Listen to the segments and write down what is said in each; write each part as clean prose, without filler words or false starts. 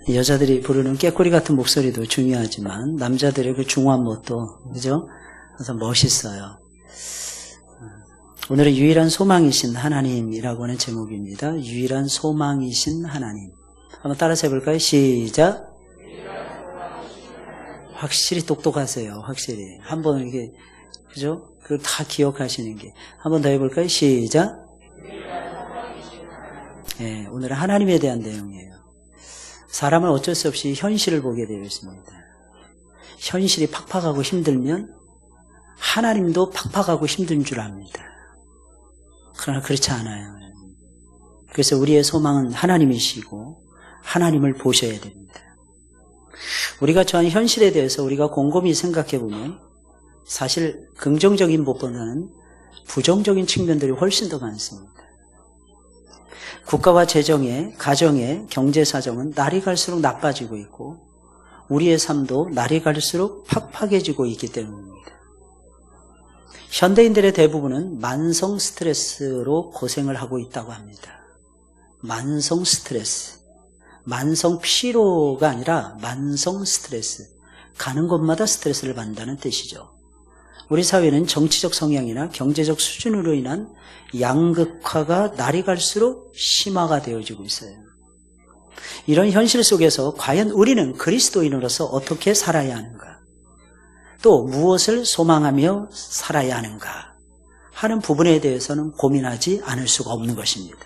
여자들이 부르는 깨꼬리 같은 목소리도 중요하지만 남자들의 그 중후한 멋도, 그죠? 그래서 멋있어요. 오늘은 유일한 소망이신 하나님이라고 하는 제목입니다. 유일한 소망이신 하나님. 한번 따라서 해볼까요? 시작. 확실히 똑똑하세요. 확실히. 한번 이게, 그죠? 그걸 다 기억하시는 게. 한번 더 해볼까요? 시작. 예, 오늘은 하나님에 대한 내용이에요. 사람은 어쩔 수 없이 현실을 보게 되어 있습니다. 현실이 팍팍하고 힘들면 하나님도 팍팍하고 힘든 줄 압니다. 그러나 그렇지 않아요. 그래서 우리의 소망은 하나님이시고 하나님을 보셔야 됩니다. 우리가 처한 현실에 대해서 우리가 곰곰이 생각해 보면 사실 긍정적인 것보다는 부정적인 측면들이 훨씬 더 많습니다. 국가와 재정의, 가정의 경제 사정은 날이 갈수록 나빠지고 있고 우리의 삶도 날이 갈수록 팍팍해지고 있기 때문입니다. 현대인들의 대부분은 만성 스트레스로 고생을 하고 있다고 합니다. 만성 스트레스. 만성 피로가 아니라 만성 스트레스. 가는 곳마다 스트레스를 받는다는 뜻이죠. 우리 사회는 정치적 성향이나 경제적 수준으로 인한 양극화가 날이 갈수록 심화가 되어지고 있어요. 이런 현실 속에서 과연 우리는 그리스도인으로서 어떻게 살아야 하는가? 또 무엇을 소망하며 살아야 하는가? 하는 부분에 대해서는 고민하지 않을 수가 없는 것입니다.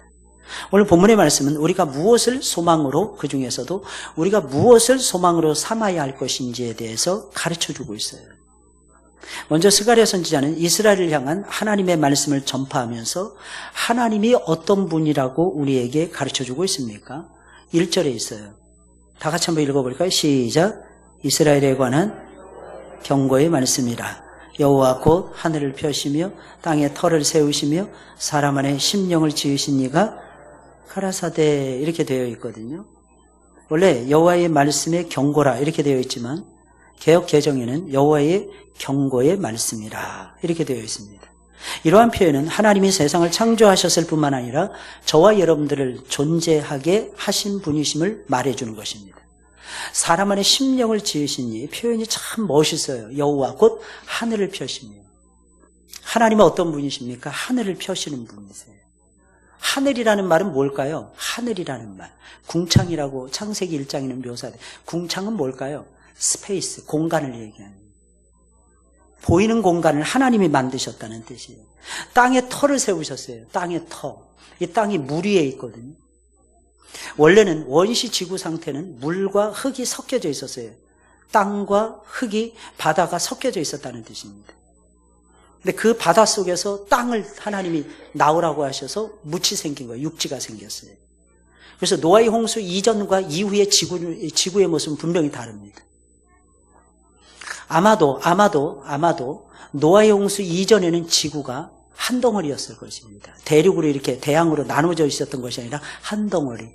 오늘 본문의 말씀은 우리가 무엇을 소망으로, 그 중에서도 우리가 무엇을 소망으로 삼아야 할 것인지에 대해서 가르쳐주고 있어요. 먼저 스가랴 선지자는 이스라엘을 향한 하나님의 말씀을 전파하면서 하나님이 어떤 분이라고 우리에게 가르쳐주고 있습니까? 1절에 있어요. 다 같이 한번 읽어볼까요? 시작. 이스라엘에 관한 경고의 말씀이라. 여호와 곧 하늘을 펴시며 땅에 터를 세우시며 사람 안에 심령을 지으신 이가 가라사대, 이렇게 되어 있거든요. 원래 여호와의 말씀에 경고라 이렇게 되어 있지만 개역 개정에는 여호와의 경고의 말씀이라 이렇게 되어 있습니다. 이러한 표현은 하나님이 세상을 창조하셨을 뿐만 아니라 저와 여러분들을 존재하게 하신 분이심을 말해주는 것입니다. 사람 안에 심령을 지으신 이 표현이 참 멋있어요. 여호와 곧 하늘을 펴시며. 하나님은 어떤 분이십니까? 하늘을 펴시는 분이세요. 하늘이라는 말은 뭘까요? 하늘이라는 말. 궁창이라고 창세기 1장에는 묘사돼. 궁창은 뭘까요? 스페이스, 공간을 얘기하는. 보이는 공간을 하나님이 만드셨다는 뜻이에요. 땅에 터를 세우셨어요. 땅에 터. 이 땅이 물 위에 있거든요. 원래는 원시 지구 상태는 물과 흙이 섞여져 있었어요. 땅과 흙이, 바다가 섞여져 있었다는 뜻입니다. 근데 그 바다 속에서 땅을 하나님이 나오라고 하셔서 묻이 생긴 거예요. 육지가 생겼어요. 그래서 노아의 홍수 이전과 이후의 지구의 모습은 분명히 다릅니다. 아마도 노아의 홍수 이전에는 지구가 한 덩어리였을 것입니다. 대륙으로 이렇게 대양으로 나눠져 있었던 것이 아니라 한 덩어리.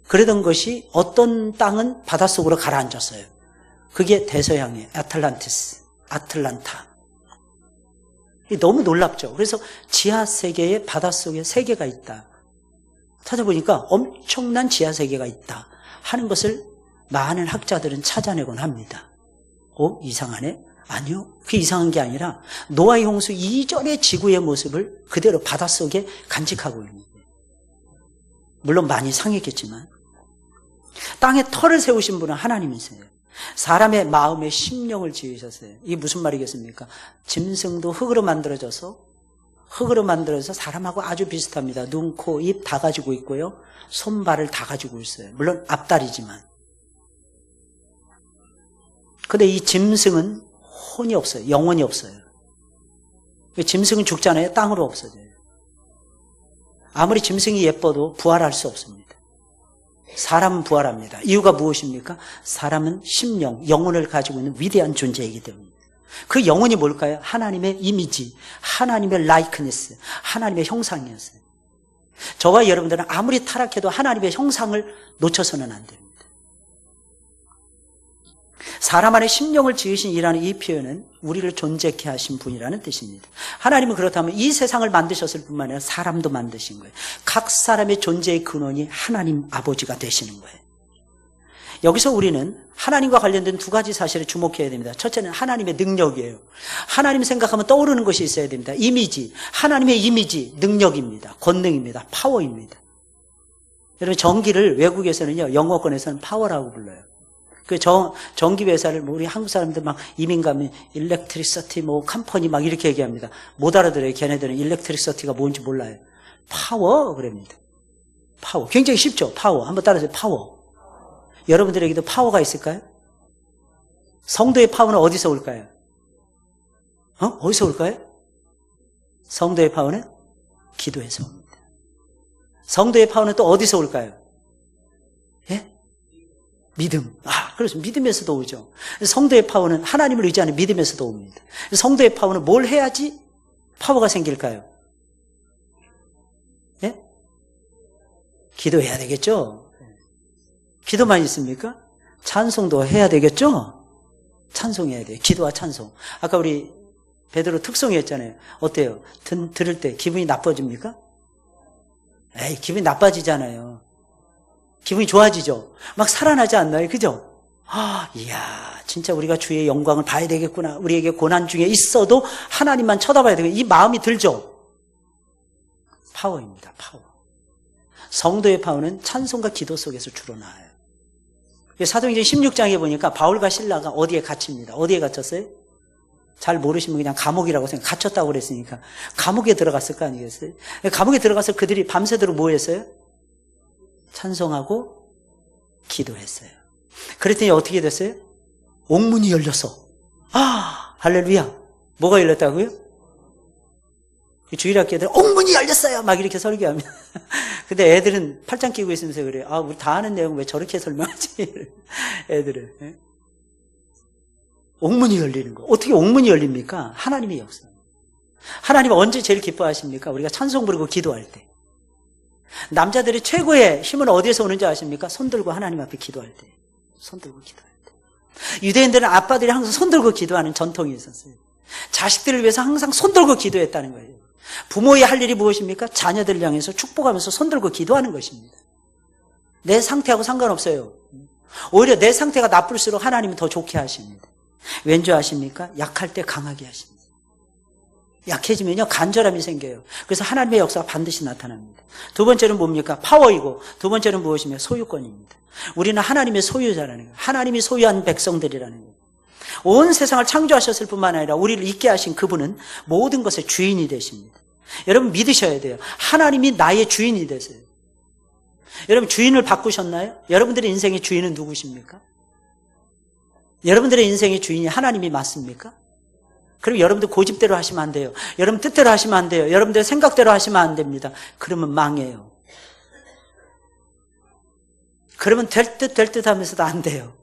그러던 것이 어떤 땅은 바닷속으로 가라앉았어요. 그게 대서양의 아틀란타. 너무 놀랍죠. 그래서 지하세계에 바닷속에 세계가 있다. 찾아보니까 엄청난 지하세계가 있다 하는 것을 많은 학자들은 찾아내곤 합니다. 이상하네? 아니요. 그게 이상한 게 아니라 노아의 홍수 이전의 지구의 모습을 그대로 바닷속에 간직하고 있는 거예요. 물론 많이 상했겠지만 땅에 터를 세우신 분은 하나님이세요. 사람의 마음에 심령을 지으셨어요. 이게 무슨 말이겠습니까? 짐승도 흙으로 만들어서 사람하고 아주 비슷합니다. 눈, 코, 입 다 가지고 있고요. 손발을 다 가지고 있어요. 물론 앞다리지만. 근데 이 짐승은 혼이 없어요. 영혼이 없어요. 짐승은 죽잖아요. 땅으로 없어져요. 아무리 짐승이 예뻐도 부활할 수 없습니다. 사람은 부활합니다. 이유가 무엇입니까? 사람은 심령, 영혼을 가지고 있는 위대한 존재이기 때문입니다. 그 영혼이 뭘까요? 하나님의 이미지, 하나님의 라이크니스, 하나님의 형상이었어요. 저와 여러분들은 아무리 타락해도 하나님의 형상을 놓쳐서는 안 됩니다. 사람 안에 심령을 지으신 이라는 이 표현은 우리를 존재케 하신 분이라는 뜻입니다. 하나님은 그렇다면 이 세상을 만드셨을 뿐만 아니라 사람도 만드신 거예요. 각 사람의 존재의 근원이 하나님 아버지가 되시는 거예요. 여기서 우리는 하나님과 관련된 두 가지 사실을 주목해야 됩니다. 첫째는 하나님의 능력이에요. 하나님 생각하면 떠오르는 것이 있어야 됩니다. 이미지, 하나님의 이미지, 능력입니다. 권능입니다. 파워입니다. 여러분 전기를 외국에서는요, 영어권에서는 파워라고 불러요. 그 전기 회사를 우리 한국 사람들 막 이민 가면 일렉트리서티 뭐 컴퍼니 막 이렇게 얘기합니다. 못 알아들어요. 걔네들은 일렉트리서티가 뭔지 몰라요. 파워 그럽니다. 파워. 굉장히 쉽죠. 파워. 한번 따라하세요. 파워. 여러분들에게도 파워가 있을까요? 성도의 파워는 어디서 올까요? 어디서 올까요? 성도의 파워는 기도에서 옵니다. 성도의 파워는 또 어디서 올까요? 예? 믿음. 그렇죠. 믿음에서도 오죠. 성도의 파워는 하나님을 의지하는 믿음에서도 옵니다. 성도의 파워는 뭘 해야지 파워가 생길까요? 예? 기도해야 되겠죠? 기도만 있습니까? 찬송도 해야 되겠죠? 찬송해야 돼요. 기도와 찬송. 아까 우리 베드로 특송이었잖아요. 어때요? 들을 때 기분이 나빠집니까? 에이, 기분이 나빠지잖아요. 기분이 좋아지죠? 막 살아나지 않나요? 그죠? 이야, 진짜 우리가 주의 영광을 봐야 되겠구나. 우리에게 고난 중에 있어도 하나님만 쳐다봐야 되겠구나. 이 마음이 들죠? 파워입니다. 파워. 성도의 파워는 찬송과 기도 속에서 주로 나와요. 사도행전 16장에 보니까 바울과 실라가 어디에 갇힙니다. 어디에 갇혔어요? 잘 모르시면 그냥 감옥이라고 갇혔다고 그랬으니까 감옥에 들어갔을 거 아니겠어요? 감옥에 들어가서 그들이 밤새도록 뭐 했어요? 찬송하고 기도했어요. 그랬더니 어떻게 됐어요? 옥문이 열렸어. 할렐루야. 뭐가 열렸다고요? 주일학교 애들 옥문이 열렸어요. 막 이렇게 설교합니다. 근데 애들은 팔짱 끼고 있으면서 그래요. 우리 다 아는 내용 왜 저렇게 설명하지? 애들은. 예? 옥문이 열리는 거. 어떻게 옥문이 열립니까? 하나님의 역사. 하나님은 언제 제일 기뻐하십니까? 우리가 찬송 부르고 기도할 때. 남자들이 최고의 힘은 어디에서 오는지 아십니까? 손 들고 하나님 앞에 기도할 때. 손 들고 기도할 때. 유대인들은 아빠들이 항상 손 들고 기도하는 전통이 있었어요. 자식들을 위해서 항상 손 들고 기도했다는 거예요. 부모의 할 일이 무엇입니까? 자녀들을 향해서 축복하면서 손 들고 기도하는 것입니다. 내 상태하고 상관없어요. 오히려 내 상태가 나쁠수록 하나님은 더 좋게 하십니다. 왠지 아십니까? 약할 때 강하게 하십니다. 약해지면요 간절함이 생겨요. 그래서 하나님의 역사가 반드시 나타납니다. 두 번째는 뭡니까? 파워이고 두 번째는 무엇이며? 소유권입니다. 우리는 하나님의 소유자라는 거예요. 하나님이 소유한 백성들이라는 거예요. 온 세상을 창조하셨을 뿐만 아니라 우리를 있게 하신 그분은 모든 것의 주인이 되십니다. 여러분 믿으셔야 돼요. 하나님이 나의 주인이 되세요. 여러분 주인을 바꾸셨나요? 여러분들의 인생의 주인은 누구십니까? 여러분들의 인생의 주인이 하나님이 맞습니까? 그럼 여러분들 고집대로 하시면 안 돼요. 여러분 뜻대로 하시면 안 돼요. 여러분들 생각대로 하시면 안 됩니다. 그러면 망해요. 그러면 될 듯 하면서도 안 돼요.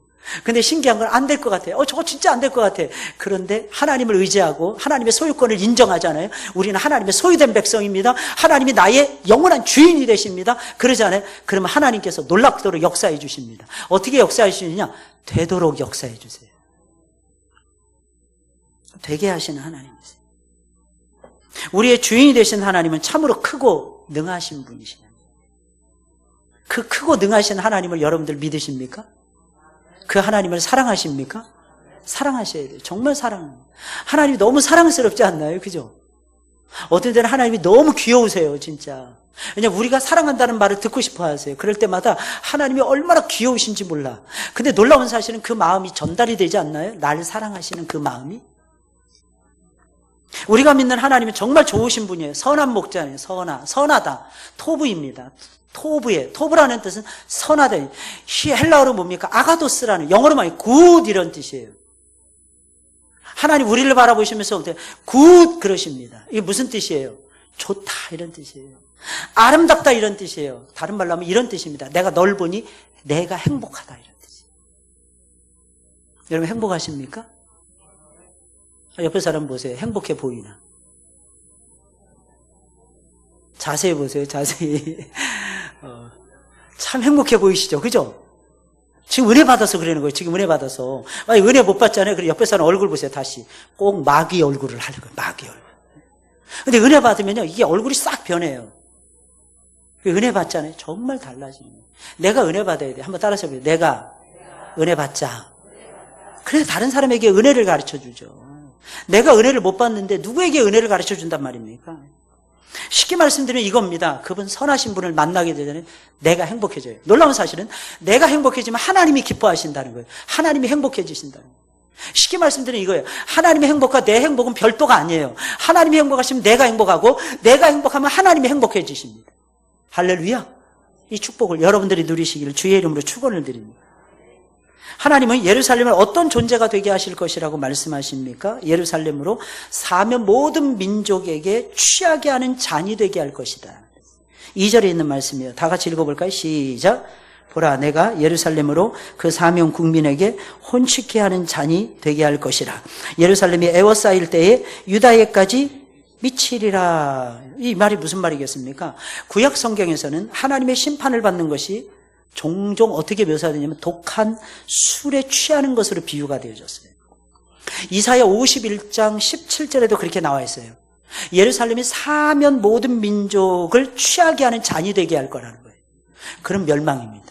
근데 신기한 건 안 될 것 같아요. 저거 진짜 안 될 것 같아. 그런데 하나님을 의지하고 하나님의 소유권을 인정하잖아요. 우리는 하나님의 소유된 백성입니다. 하나님이 나의 영원한 주인이 되십니다. 그러잖아요. 그러면 하나님께서 놀랍도록 역사해 주십니다. 어떻게 역사해 주시느냐? 되도록 역사해 주세요. 되게 하시는 하나님이세요. 우리의 주인이 되신 하나님은 참으로 크고 능하신 분이시네요. 그 크고 능하신 하나님을 여러분들 믿으십니까? 그 하나님을 사랑하십니까? 사랑하셔야 돼요. 정말 사랑합니다. 하나님이 너무 사랑스럽지 않나요? 그죠? 어떤 때는 하나님이 너무 귀여우세요, 진짜. 왜냐면 우리가 사랑한다는 말을 듣고 싶어 하세요. 그럴 때마다 하나님이 얼마나 귀여우신지 몰라. 근데 놀라운 사실은 그 마음이 전달이 되지 않나요? 나를 사랑하시는 그 마음이? 우리가 믿는 하나님은 정말 좋으신 분이에요. 선한 목자예요. 선하다. 토부입니다. 토부라는 뜻은 선하다. 헬라어로 뭡니까? 아가도스라는, 영어로 말하면 굿 이런 뜻이에요. 하나님 우리를 바라보시면서 굿 그러십니다. 이게 무슨 뜻이에요? 좋다 이런 뜻이에요. 아름답다 이런 뜻이에요. 다른 말로 하면 이런 뜻입니다. 내가 널 보니 내가 행복하다 이런 뜻이에요. 여러분 행복하십니까? 옆에 사람 보세요. 행복해 보이나? 자세히 보세요. 자세히. 참 행복해 보이시죠? 그죠? 지금 은혜 받아서 그러는 거예요. 지금 은혜 받아서. 만약 은혜 못 받잖아요. 그럼 옆에 사람 얼굴 보세요. 다시. 꼭 마귀 얼굴을 하는 거예요. 마귀 얼굴. 근데 은혜 받으면요. 이게 얼굴이 싹 변해요. 은혜 받잖아요. 정말 달라지는 거예요. 내가 은혜 받아야 돼. 한번 따라서 해보세요. 내가 은혜 받자. 그래서 다른 사람에게 은혜를 가르쳐 주죠. 내가 은혜를 못 받는데 누구에게 은혜를 가르쳐 준단 말입니까? 쉽게 말씀드리면 이겁니다. 그분 선하신 분을 만나게 되면 내가 행복해져요. 놀라운 사실은 내가 행복해지면 하나님이 기뻐하신다는 거예요. 하나님이 행복해지신다는 거예요. 쉽게 말씀드리면 이거예요. 하나님의 행복과 내 행복은 별도가 아니에요. 하나님이 행복하시면 내가 행복하고 내가 행복하면 하나님이 행복해지십니다. 할렐루야. 이 축복을 여러분들이 누리시기를 주의 이름으로 축원을 드립니다. 하나님은 예루살렘을 어떤 존재가 되게 하실 것이라고 말씀하십니까? 예루살렘으로 사면 모든 민족에게 취하게 하는 잔이 되게 할 것이다. 2절에 있는 말씀이에요. 다 같이 읽어볼까요? 시작. 보라, 내가 예루살렘으로 그 사면 국민에게 혼축케 하는 잔이 되게 할 것이라. 예루살렘이 애워싸일 때에 유다에까지 미치리라. 이 말이 무슨 말이겠습니까? 구약 성경에서는 하나님의 심판을 받는 것이 종종 어떻게 묘사되냐면 독한 술에 취하는 것으로 비유가 되어졌어요. 이사야 51장 17절에도 그렇게 나와 있어요. 예루살렘이 사면 모든 민족을 취하게 하는 잔이 되게 할 거라는 거예요. 그런 멸망입니다.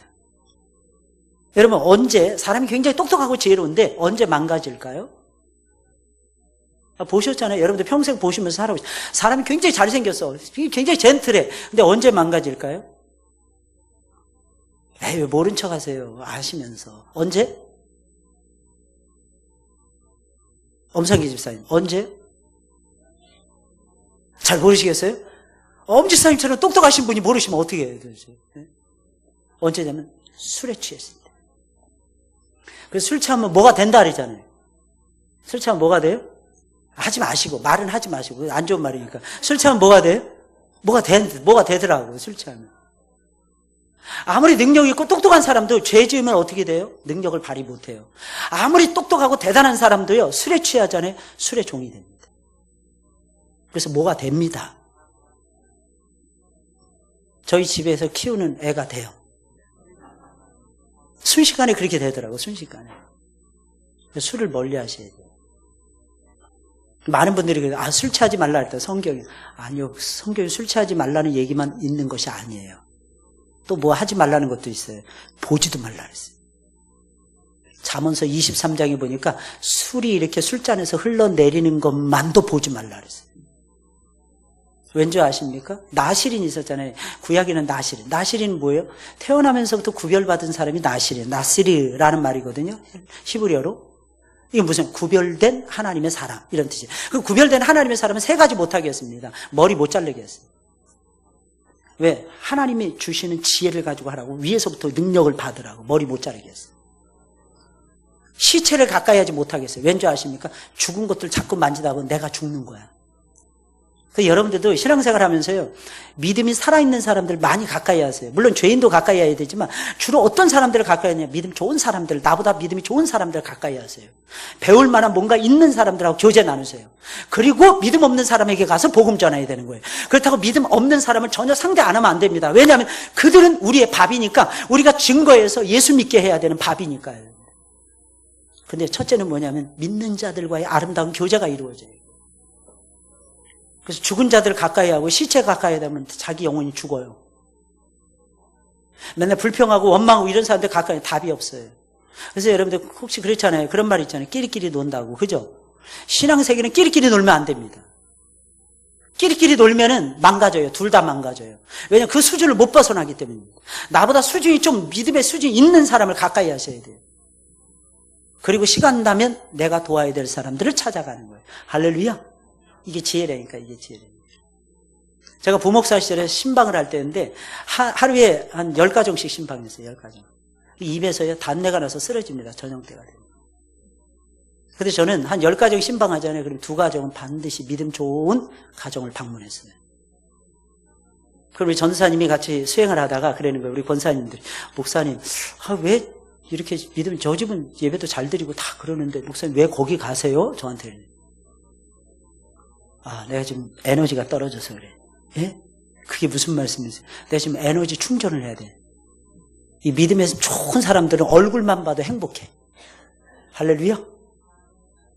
여러분, 언제 사람이 굉장히 똑똑하고 지혜로운데 언제 망가질까요? 보셨잖아요. 여러분들 평생 보시면서 살아보세요. 사람이 굉장히 잘생겼어. 굉장히 젠틀해. 근데 언제 망가질까요? 에이, 왜 모른 척 하세요? 아시면서. 언제? 엄상기 집사님, 언제? 잘 모르시겠어요? 엄 집사님처럼 똑똑하신 분이 모르시면 어떻게 해요? 도대체? 언제냐면 술에 취했을 때. 그래서 술 취하면 뭐가 된다 그러잖아요. 술 취하면 뭐가 돼요? 하지 마시고, 말은 하지 마시고, 안 좋은 말이니까. 술 취하면 뭐가 돼요? 뭐가 되더라고요, 술 취하면. 아무리 능력 있고 똑똑한 사람도 죄 지으면 어떻게 돼요? 능력을 발휘 못해요. 아무리 똑똑하고 대단한 사람도요, 술에 취하잖아요. 술의 종이 됩니다. 그래서 뭐가 됩니다. 저희 집에서 키우는 애가 돼요. 순식간에 그렇게 되더라고요. 순식간에. 술을 멀리 하셔야 돼요. 많은 분들이 그래요. 술 취하지 말라 했다. 성경이. 아니요. 성경이 술 취하지 말라는 얘기만 있는 것이 아니에요. 또 뭐 하지 말라는 것도 있어요. 보지도 말라 그랬어요. 잠언서 23장에 보니까 술이 이렇게 술잔에서 흘러내리는 것만도 보지 말라 그랬어요. 왠지 아십니까? 나실인이 있었잖아요. 구약에는 나실인. 나실인은 뭐예요? 태어나면서부터 구별받은 사람이 나실이에요. 나시르라는 말이거든요. 히브리어로. 이게 무슨 구별된 하나님의 사람 이런 뜻이에요. 그 구별된 하나님의 사람은 세 가지 못하게 했습니다. 머리 못 자르게 했어요. 왜? 하나님이 주시는 지혜를 가지고 하라고, 위에서부터 능력을 받으라고 머리 못 자르게 했어요. 시체를 가까이 하지 못하게 했어요. 왠지 아십니까? 죽은 것들 자꾸 만지다 보면 내가 죽는 거야. 그래서 여러분들도 신앙생활 하면서요, 믿음이 살아있는 사람들 많이 가까이 하세요. 물론 죄인도 가까이 해야 되지만 주로 어떤 사람들을 가까이 하냐, 믿음 좋은 사람들, 나보다 믿음이 좋은 사람들을 가까이 하세요. 배울 만한 뭔가 있는 사람들하고 교제 나누세요. 그리고 믿음 없는 사람에게 가서 복음 전해야 되는 거예요. 그렇다고 믿음 없는 사람을 전혀 상대 안 하면 안 됩니다. 왜냐하면 그들은 우리의 밥이니까, 우리가 증거해서 예수 믿게 해야 되는 밥이니까요. 근데 첫째는 뭐냐면 믿는 자들과의 아름다운 교제가 이루어져요. 그래서 죽은 자들을 가까이 하고 시체 가까이 하면 자기 영혼이 죽어요. 맨날 불평하고 원망하고 이런 사람들 가까이 답이 없어요. 그래서 여러분들 혹시 그렇잖아요. 그런 말 있잖아요. 끼리끼리 논다고. 그죠? 신앙세계는 끼리끼리 놀면 안 됩니다. 끼리끼리 놀면은 망가져요. 둘 다 망가져요. 왜냐하면 그 수준을 못 벗어나기 때문입니다. 나보다 수준이 좀 믿음의 수준이 있는 사람을 가까이 하셔야 돼요. 그리고 시간 나면 내가 도와야 될 사람들을 찾아가는 거예요. 할렐루야. 이게 지혜라니까, 이게 지혜라니까. 제가 부목사 시절에 신방을 할 때인데, 하루에 한 10가정씩 신방했어요, 10가정. 입에서요, 단내가 나서 쓰러집니다, 저녁 때가 되면. 근데 저는 한 10가정 신방하잖아요. 그럼 2가정은 반드시 믿음 좋은 가정을 방문했어요. 그럼 우리 전사님이 같이 수행을 하다가 그러는 거예요, 우리 권사님들이. 목사님, 왜 이렇게 믿음, 저 집은 예배도 잘 드리고 다 그러는데, 목사님 왜 거기 가세요? 저한테. 내가 지금 에너지가 떨어져서 그래. 예? 그게 무슨 말씀이세요? 내가 지금 에너지 충전을 해야 돼. 이 믿음에서 좋은 사람들은 얼굴만 봐도 행복해. 할렐루야.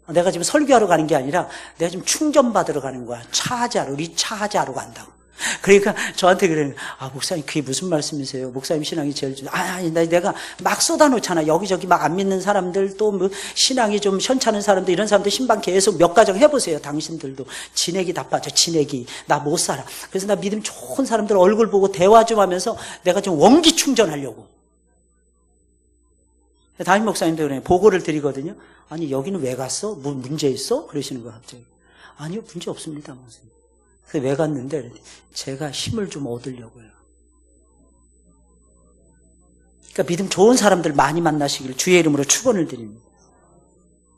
내가 지금 설교하러 가는 게 아니라 내가 지금 충전받으러 가는 거야. 차하자로, 리차하자로 간다고. 그러니까 저한테 그래요. 아, 목사님, 그게 무슨 말씀이세요? 목사님 신앙이 제일 아니, 내가 막 쏟아놓잖아. 여기저기 막 안 믿는 사람들, 또 뭐 신앙이 좀 현찮은 사람들, 이런 사람들 신방 계속 몇 가정 해보세요. 당신들도. 진액이 다 빠져, 진액이. 나 못 살아. 그래서 나 믿음 좋은 사람들 얼굴 보고 대화 좀 하면서 내가 좀 원기 충전하려고. 담임 목사님도 그래요. 보고를 드리거든요. 아니, 여기는 왜 갔어? 뭐 문제 있어? 그러시는 거야, 갑자기. 아니요, 문제 없습니다, 목사님. 그래서 왜 갔는데? 제가 힘을 좀 얻으려고요. 그러니까 믿음 좋은 사람들 많이 만나시길 주의 이름으로 축원을 드립니다.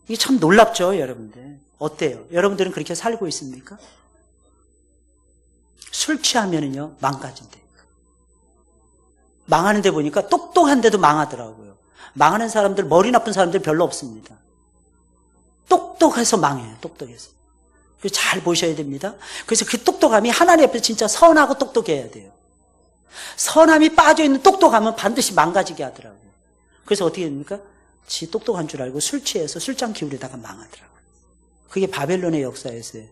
이게 참 놀랍죠, 여러분들. 어때요? 여러분들은 그렇게 살고 있습니까? 술 취하면은요, 망가진대요. 망하는데 보니까 똑똑한데도 망하더라고요. 망하는 사람들, 머리 나쁜 사람들 별로 없습니다. 똑똑해서 망해요, 똑똑해서. 잘 보셔야 됩니다. 그래서 그 똑똑함이 하나님 앞에서 진짜 선하고 똑똑해야 돼요. 선함이 빠져있는 똑똑함은 반드시 망가지게 하더라고요. 그래서 어떻게 됩니까? 지 똑똑한 줄 알고 술 취해서 술잔 기울이다가 망하더라고요. 그게 바벨론의 역사였어요.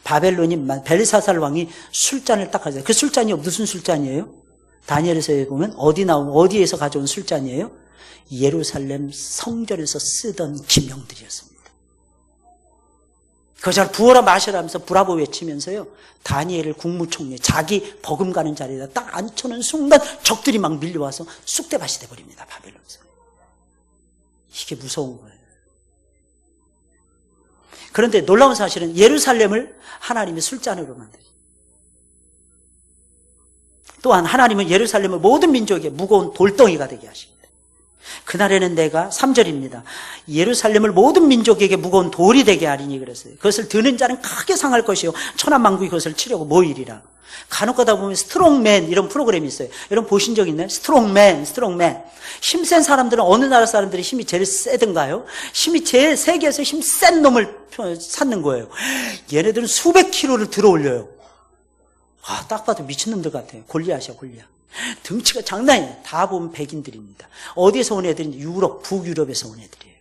바벨론이 벨사살 왕이 술잔을 딱 가져요. 그 술잔이 무슨 술잔이에요? 다니엘서에 보면 어디에서 가져온 술잔이에요? 예루살렘 성전에서 쓰던 기명들이었습니다. 그걸 부어라 마셔라 하면서 브라보 외치면서요, 다니엘을 국무총리, 자기 버금가는 자리에다 딱 앉혀놓은 순간 적들이 막 밀려와서 쑥대밭이 돼버립니다, 바벨론에서. 이게 무서운 거예요. 그런데 놀라운 사실은 예루살렘을 하나님이 술잔으로 만드죠. 또한 하나님은 예루살렘을 모든 민족에게 무거운 돌덩이가 되게 하십니다. 그날에는 내가 3절입니다. 예루살렘을 모든 민족에게 무거운 돌이 되게 하리니 그랬어요. 그것을 드는 자는 크게 상할 것이요 천하만국이 그것을 치려고 모이리라. 간혹 가다 보면 스트롱맨 이런 프로그램이 있어요. 여러분 보신 적 있나요? 스트롱맨. 힘센 사람들은 어느 나라 사람들이 힘이 제일 세든가요? 힘이 제일 세계에서 힘 센 놈을 찾는 거예요. 얘네들은 수백 킬로를 들어 올려요. 아, 딱 봐도 미친놈들 같아요. 골리앗이야, 골리앗. 등치가 장난이에요. 다 보면 백인들입니다. 어디에서 온 애들인지 유럽, 북유럽에서 온 애들이에요.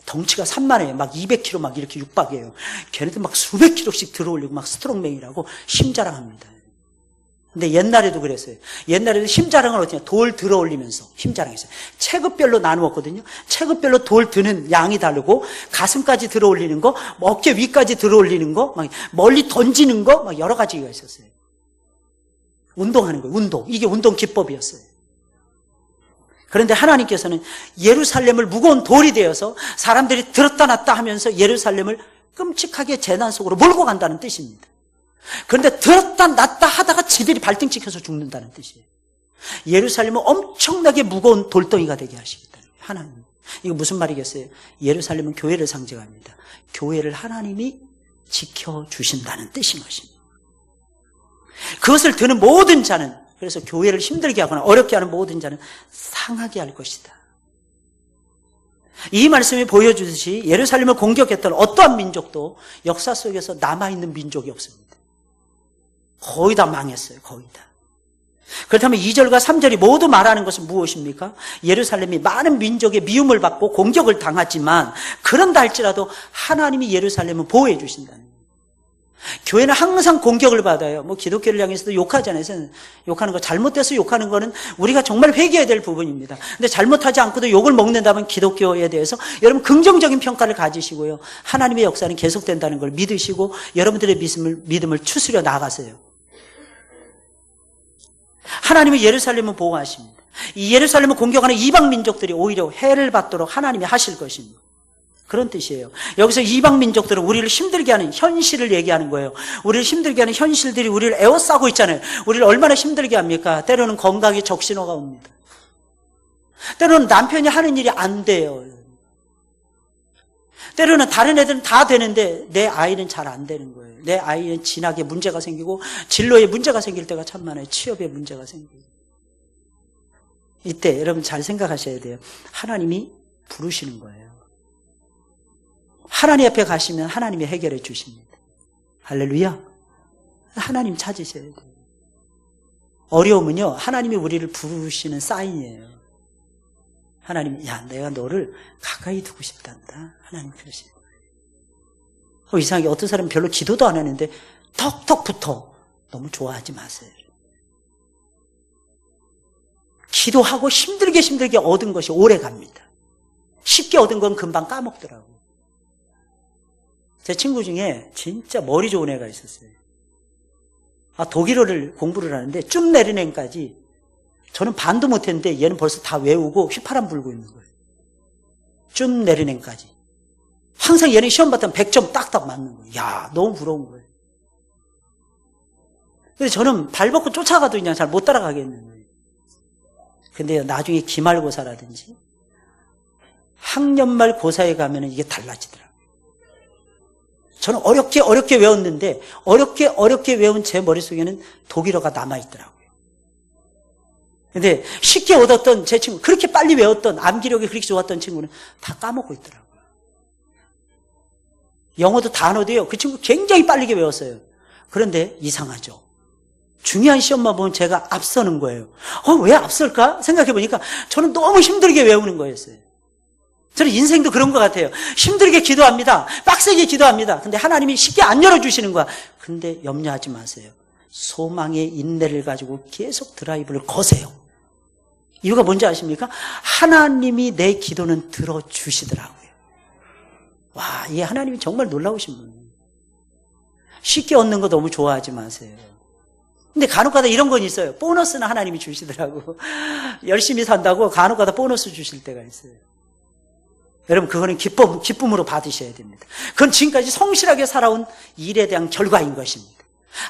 덩치가 산만해요. 막 200kg 막 이렇게 육박해요. 걔네들 막 수백 킬로씩 들어올리고 막 스트롱맨이라고 힘자랑합니다. 근데 옛날에도 그랬어요. 옛날에도 힘자랑을 어떻게 해요? 돌 들어올리면서 힘자랑했어요. 체급별로 나누었거든요. 체급별로 돌 드는 양이 다르고 가슴까지 들어올리는 거, 어깨 위까지 들어올리는 거, 막 멀리 던지는 거, 막 여러 가지가 있었어요. 운동하는 거예요. 운동. 이게 운동 기법이었어요. 그런데 하나님께서는 예루살렘을 무거운 돌이 되어서 사람들이 들었다 놨다 하면서 예루살렘을 끔찍하게 재난 속으로 몰고 간다는 뜻입니다. 그런데 들었다 놨다 하다가 지들이 발등 찍혀서 죽는다는 뜻이에요. 예루살렘은 엄청나게 무거운 돌덩이가 되게 하시겠다. 하나님. 이거 무슨 말이겠어요? 예루살렘은 교회를 상징합니다. 교회를 하나님이 지켜주신다는 뜻인 것입니다. 그것을 드는 모든 자는, 그래서 교회를 힘들게 하거나 어렵게 하는 모든 자는 상하게 할 것이다. 이 말씀이 보여주듯이 예루살렘을 공격했던 어떠한 민족도 역사 속에서 남아있는 민족이 없습니다. 거의 다 망했어요. 거의 다. 그렇다면 2절과 3절이 모두 말하는 것은 무엇입니까? 예루살렘이 많은 민족의 미움을 받고 공격을 당하지만 그런다 할지라도 하나님이 예루살렘을 보호해 주신다는 거예요. 교회는 항상 공격을 받아요. 뭐 기독교를 향해서도 욕하잖아요. 욕하는 거, 잘못돼서 욕하는 거는 우리가 정말 회개해야 될 부분입니다. 근데 잘못하지 않고도 욕을 먹는다면 기독교에 대해서 여러분 긍정적인 평가를 가지시고요. 하나님의 역사는 계속된다는 걸 믿으시고 여러분들의 믿음을 추스려 나가세요. 하나님은 예루살렘을 보호하십니다. 이 예루살렘을 공격하는 이방 민족들이 오히려 해를 받도록 하나님이 하실 것입니다. 그런 뜻이에요. 여기서 이방 민족들은 우리를 힘들게 하는 현실을 얘기하는 거예요. 우리를 힘들게 하는 현실들이 우리를 에워싸고 있잖아요. 우리를 얼마나 힘들게 합니까? 때로는 건강에 적신호가 옵니다. 때로는 남편이 하는 일이 안 돼요. 때로는 다른 애들은 다 되는데 내 아이는 잘 안 되는 거예요. 내 아이는 진학에 문제가 생기고 진로에 문제가 생길 때가 참 많아요. 취업에 문제가 생기고. 이때 여러분 잘 생각하셔야 돼요. 하나님이 부르시는 거예요. 하나님 앞에 가시면 하나님이 해결해 주십니다. 할렐루야. 하나님 찾으셔야 돼요. 어려움은요, 하나님이 우리를 부르시는 사인이에요. 하나님이, 야, 내가 너를 가까이 두고 싶단다. 하나님 그러시는 거예요. 이상하게 어떤 사람은 별로 기도도 안 하는데 턱턱 붙어. 너무 좋아하지 마세요. 기도하고 힘들게 얻은 것이 오래 갑니다. 쉽게 얻은 건 금방 까먹더라고요. 제 친구 중에 진짜 머리 좋은 애가 있었어요. 독일어를 공부를 하는데 쭉 내리낸까지 저는 반도 못했는데 얘는 벌써 다 외우고 휘파람 불고 있는 거예요. 쭉 내리낸까지. 항상 얘는 시험 봤더니 100점 딱딱 맞는 거예요. 야, 너무 부러운 거예요. 그래서 저는 발벗고 쫓아가도 그냥 잘 못 따라가겠는 거예요. 근데 나중에 기말고사라든지 학년말 고사에 가면 이게 달라지더라고요. 저는 어렵게 외웠는데 어렵게 외운 제 머릿속에는 독일어가 남아있더라고요. 근데 쉽게 얻었던 제 친구, 그렇게 빨리 외웠던, 암기력이 그렇게 좋았던 친구는 다 까먹고 있더라고요. 영어도 단어도요, 그 친구 굉장히 빨리 외웠어요. 그런데 이상하죠. 중요한 시험만 보면 제가 앞서는 거예요. 왜 앞설까? 생각해보니까 저는 너무 힘들게 외우는 거였어요. 저는 인생도 그런 것 같아요. 힘들게 기도합니다. 빡세게 기도합니다. 근데 하나님이 쉽게 안 열어주시는 거야. 근데 염려하지 마세요. 소망의 인내를 가지고 계속 드라이브를 거세요. 이유가 뭔지 아십니까? 하나님이 내 기도는 들어주시더라고요. 와, 이 하나님이 정말 놀라우신 분이에요. 쉽게 얻는 거 너무 좋아하지 마세요. 근데 간혹가다 이런 건 있어요. 보너스는 하나님이 주시더라고. 열심히 산다고 간혹가다 보너스 주실 때가 있어요. 여러분, 그거는 기쁨으로 받으셔야 됩니다. 그건 지금까지 성실하게 살아온 일에 대한 결과인 것입니다.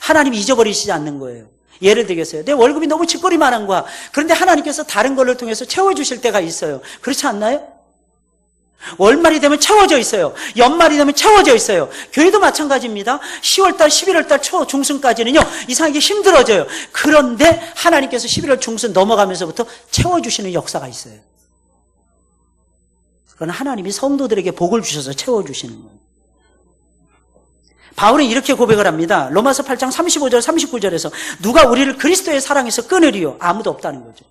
하나님이 잊어버리시지 않는 거예요. 예를 들겠어요. 내 월급이 너무 찌꺼리만한 거야. 그런데 하나님께서 다른 걸로 통해서 채워주실 때가 있어요. 그렇지 않나요? 월말이 되면 채워져 있어요. 연말이 되면 채워져 있어요. 교회도 마찬가지입니다. 10월달, 11월달 초 중순까지는요, 이상하게 힘들어져요. 그런데 하나님께서 11월 중순 넘어가면서부터 채워주시는 역사가 있어요. 그건 하나님이 성도들에게 복을 주셔서 채워주시는 거예요. 바울은 이렇게 고백을 합니다. 로마서 8장 35절 39절에서 누가 우리를 그리스도의 사랑에서 끊으리요? 아무도 없다는 거죠.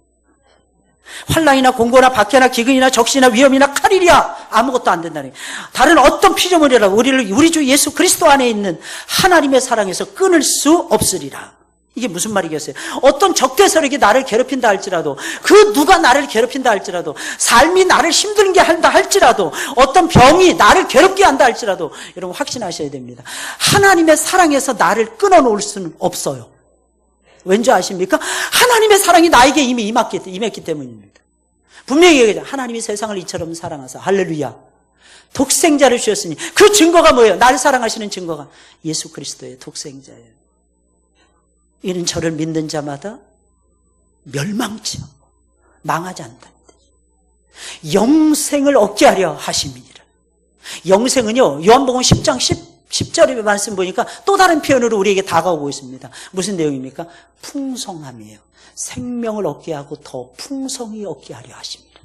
환난이나 공고나 박해나 기근이나 적시나 위험이나 칼이랴, 아무것도 안 된다는 거예요. 다른 어떤 피조물이라도 우리 주 예수 그리스도 안에 있는 하나님의 사랑에서 끊을 수 없으리라. 이게 무슨 말이겠어요? 어떤 적대 세력이 나를 괴롭힌다 할지라도, 그 누가 나를 괴롭힌다 할지라도, 삶이 나를 힘들게 한다 할지라도, 어떤 병이 나를 괴롭게 한다 할지라도, 여러분 확신하셔야 됩니다. 하나님의 사랑에서 나를 끊어놓을 수는 없어요. 왠지 아십니까? 하나님의 사랑이 나에게 이미 임했기 때문입니다. 분명히 얘기하죠. 하나님이 세상을 이처럼 사랑하사, 할렐루야, 독생자를 주셨으니, 그 증거가 뭐예요? 나를 사랑하시는 증거가 예수 그리스도의 독생자예요. 이는 저를 믿는 자마다 멸망치 않고 망하지 않는다. 영생을 얻게 하려 하심이니라. 영생은요, 요한복음 10장 10절의 말씀 보니까 또 다른 표현으로 우리에게 다가오고 있습니다. 무슨 내용입니까? 풍성함이에요. 생명을 얻게 하고 더 풍성히 얻게 하려 하십니다.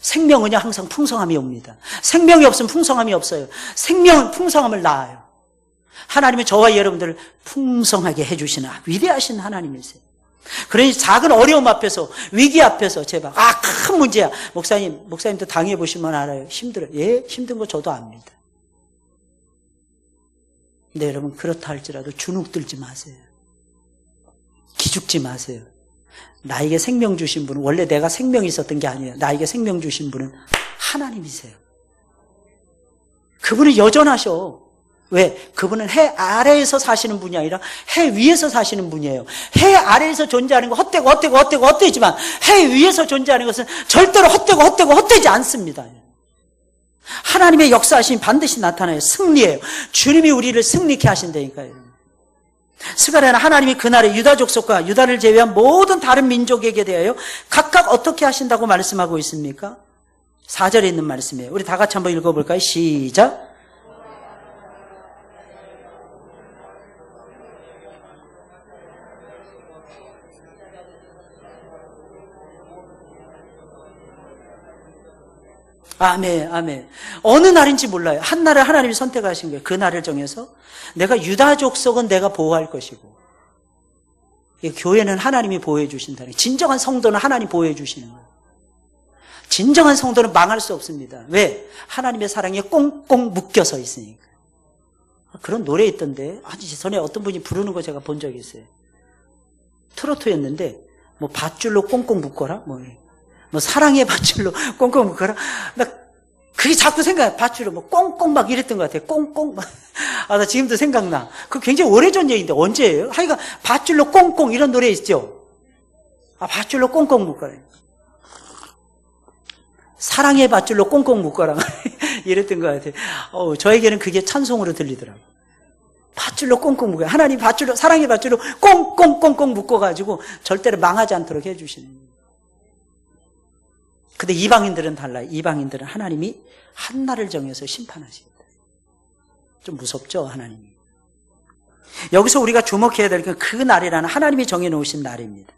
생명은요, 항상 풍성함이 옵니다. 생명이 없으면 풍성함이 없어요. 생명은 풍성함을 낳아요. 하나님은 저와 여러분들을 풍성하게 해주시는 위대하신 하나님이세요. 그러니 작은 어려움 앞에서, 위기 앞에서 제발, 큰 문제야. 목사님도 당해보시면 알아요. 힘들어요. 예, 힘든 거 저도 압니다. 근데 여러분, 그렇다 할지라도 주눅들지 마세요. 기죽지 마세요. 나에게 생명 주신 분은, 원래 내가 생명이 있었던 게 아니에요. 나에게 생명 주신 분은 하나님이세요. 그분은 여전하셔. 왜? 그분은 해 아래에서 사시는 분이 아니라 해 위에서 사시는 분이에요. 해 아래에서 존재하는 거 헛되지만 해 위에서 존재하는 것은 절대로 헛되지 않습니다. 하나님의 역사하심이 반드시 나타나요. 승리예요. 주님이 우리를 승리케 하신다니까요. 스가랴는 하나님이 그날에 유다 족속과 유다를 제외한 모든 다른 민족에게 대하여 각각 어떻게 하신다고 말씀하고 있습니까? 4절에 있는 말씀이에요. 우리 다 같이 한번 읽어볼까요? 시작. 아멘, 아멘. 어느 날인지 몰라요. 한 날을 하나님이 선택하신 거예요. 그 날을 정해서 내가 유다 족속은 내가 보호할 것이고, 교회는 하나님이 보호해 주신다는 거예요. 진정한 성도는 하나님 보호해 주시는 거예요. 진정한 성도는 망할 수 없습니다. 왜? 하나님의 사랑에 꽁꽁 묶여서 있으니까. 그런 노래 있던데, 아니, 전에 어떤 분이 부르는 거 제가 본 적이 있어요. 트로트였는데, 뭐, 밧줄로 꽁꽁 묶어라? 뭐 사랑의 밧줄로 꽁꽁 묶어라? 나 그게 자꾸 생각나. 밧줄로 뭐, 꽁꽁 막 이랬던 것 같아요. 꽁꽁 막. 나 지금도 생각나. 그 굉장히 오래전 얘기인데, 언제예요? 하여간, 밧줄로 꽁꽁 이런 노래 있죠? 밧줄로 꽁꽁 묶어라. 사랑의 밧줄로 꽁꽁 묶어라. 이랬던 것 같아요. 저에게는 그게 찬송으로 들리더라고요. 밧줄로 꽁꽁 묶어요. 하나님 밧줄로, 사랑의 밧줄로 꽁꽁꽁꽁 묶어가지고 절대로 망하지 않도록 해주시는 거예요. 근데 이방인들은 달라요. 이방인들은 하나님이 한 날을 정해서 심판하시겠다. 좀 무섭죠, 하나님이. 여기서 우리가 주목해야 될 건 그 날이라는 하나님이 정해놓으신 날입니다.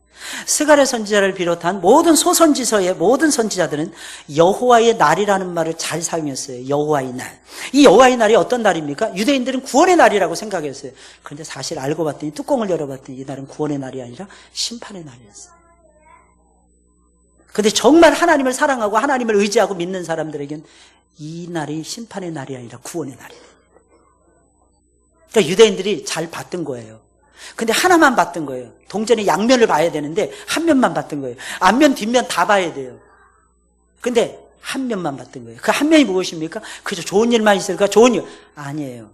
스가랴 선지자를 비롯한 모든 소선지서의 모든 선지자들은 여호와의 날이라는 말을 잘 사용했어요. 여호와의 날. 이 여호와의 날이 어떤 날입니까? 유대인들은 구원의 날이라고 생각했어요. 그런데 사실 알고 봤더니, 뚜껑을 열어봤더니 이 날은 구원의 날이 아니라 심판의 날이었어요. 근데 정말 하나님을 사랑하고 하나님을 의지하고 믿는 사람들에겐 이 날이 심판의 날이 아니라 구원의 날이에요. 그러니까 유대인들이 잘 봤던 거예요. 근데 하나만 봤던 거예요. 동전의 양면을 봐야 되는데 한 면만 봤던 거예요. 앞면 뒷면 다 봐야 돼요. 근데 한 면만 봤던 거예요. 그 한 면이 무엇입니까? 그저 좋은 일만 있을까? 좋은 일 아니에요.